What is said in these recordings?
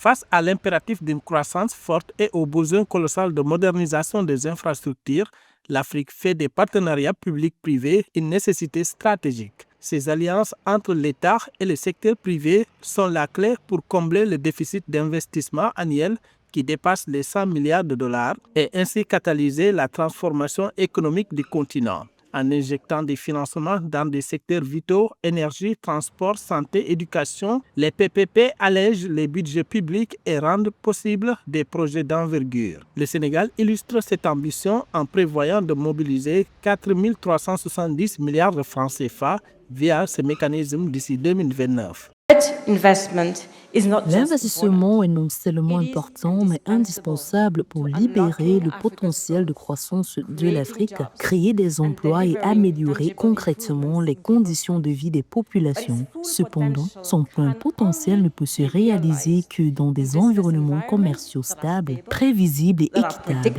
Face à l'impératif d'une croissance forte et au besoin colossal de modernisation des infrastructures, l'Afrique fait des partenariats publics-privés une nécessité stratégique. Ces alliances entre l'État et le secteur privé sont la clé pour combler le déficit d'investissement annuel qui dépasse les 100 milliards de dollars et ainsi catalyser la transformation économique du continent. En injectant des financements dans des secteurs vitaux, énergie, transport, santé, éducation, les PPP allègent les budgets publics et rendent possible des projets d'envergure. Le Sénégal illustre cette ambition en prévoyant de mobiliser 4 370 milliards de francs CFA via ce mécanisme d'ici 2029. L'investissement est non seulement important, mais indispensable pour libérer le potentiel de croissance de l'Afrique, créer des emplois et améliorer concrètement les conditions de vie des populations. Cependant, son plein potentiel ne peut se réaliser que dans des environnements commerciaux stables, prévisibles et équitables.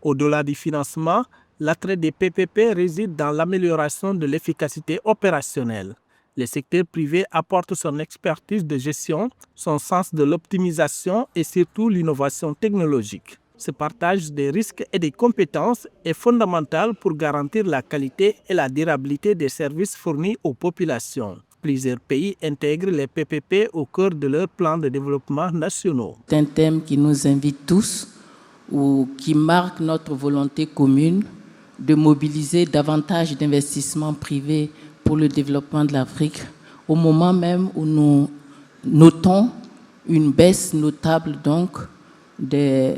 Au-delà du financement, l'attrait des PPP réside dans l'amélioration de l'efficacité opérationnelle. Le secteur privé apporte son expertise de gestion, son sens de l'optimisation et surtout l'innovation technologique. Ce partage des risques et des compétences est fondamental pour garantir la qualité et la durabilité des services fournis aux populations. Plusieurs pays intègrent les PPP au cœur de leurs plans de développement nationaux. C'est un thème qui nous invite tous ou qui marque notre volonté commune de mobiliser davantage d'investissements privés pour le développement de l'Afrique, au moment même où nous notons une baisse notable donc, des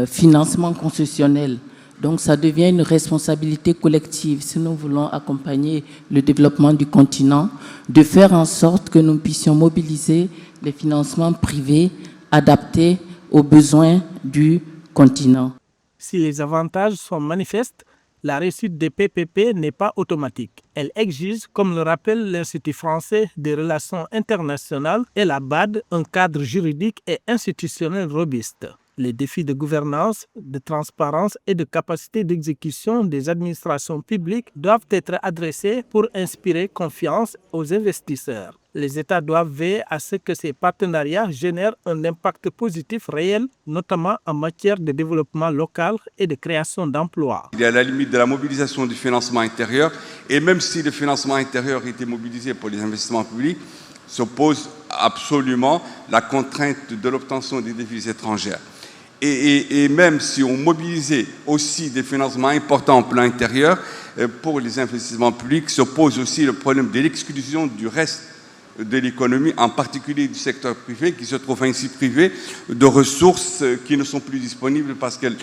financements concessionnels. Donc ça devient une responsabilité collective si nous voulons accompagner le développement du continent, de faire en sorte que nous puissions mobiliser les financements privés adaptés aux besoins du continent. Si les avantages sont manifestes, la réussite des PPP n'est pas automatique. Elle exige, comme le rappelle l'Institut français des relations internationales et la BAD, un cadre juridique et institutionnel robuste. Les défis de gouvernance, de transparence et de capacité d'exécution des administrations publiques doivent être adressés pour inspirer confiance aux investisseurs. Les États doivent veiller à ce que ces partenariats génèrent un impact positif réel, notamment en matière de développement local et de création d'emplois. Il y a la limite de la mobilisation du financement intérieur, et même si le financement intérieur était mobilisé pour les investissements publics, se pose absolument la contrainte de l'obtention des devises étrangères. Et même si on mobilisait aussi des financements importants en plan intérieur, pour les investissements publics, se pose aussi le problème de l'exclusion du reste de l'économie, en particulier du secteur privé, qui se trouve ainsi privé de ressources qui ne sont plus disponibles parce qu'elles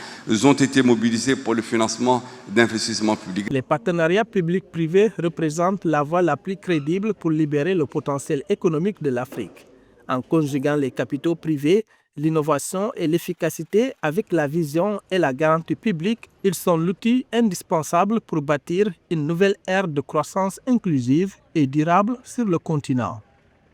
ont été mobilisées pour le financement d'investissements publics. Les partenariats publics-privés représentent la voie la plus crédible pour libérer le potentiel économique de l'Afrique. En conjuguant les capitaux privés, l'innovation et l'efficacité avec la vision et la garantie publique, ils sont l'outil indispensable pour bâtir une nouvelle ère de croissance inclusive et durable sur le continent.